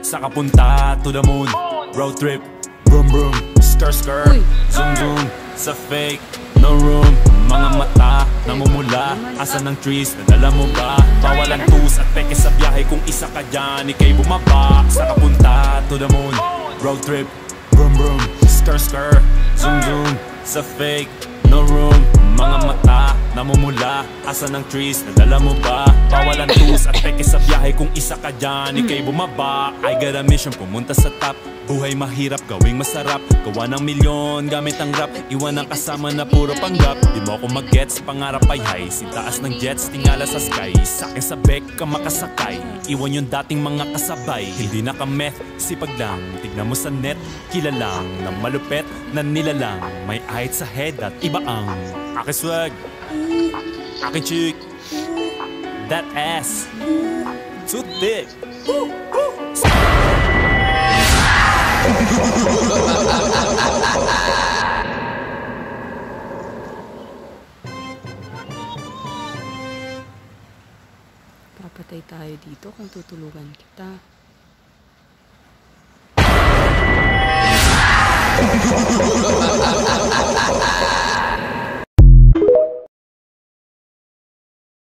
sa kapunta to the moon. Road trip, vroom vroom, skr skr, zoom zoom, sa fake, no room. Mga mata, namumula, asa ng trees, nadala mo ba? Bawalan tus at peke sa biyahe, kung isa ka dyan, ikay bumaba. Sa kapunta to the moon. Road trip, vroom vroom, skr skr, zoom zoom, sa fake, no room. Mga mata, namumula, asa ng trees, nadala mo ba? Bawalan tus at peke sa biyahe, kung isa ka dyan, ikay bumaba. I got a mission, pumunta sa top. Buhay mahirap, gawing masarap. Gawa ng milyon, gamit ang rap. Iwan ang kasama na puro panggap. Di mo ako mag-gets, pangarap ay high. Sintaas ng jets, tingala sa sky. Sa'kin sa bek ka makasakay. Iwan yung dating mga kasabay. Hindi nakameth, sipag lang. Tignan mo sa net, kilalang na malupet na nilalang. May ahit sa head at iba ang aking swag, aking chick, that ass, too thick. Papatay tayo dito kung tutulugan kita.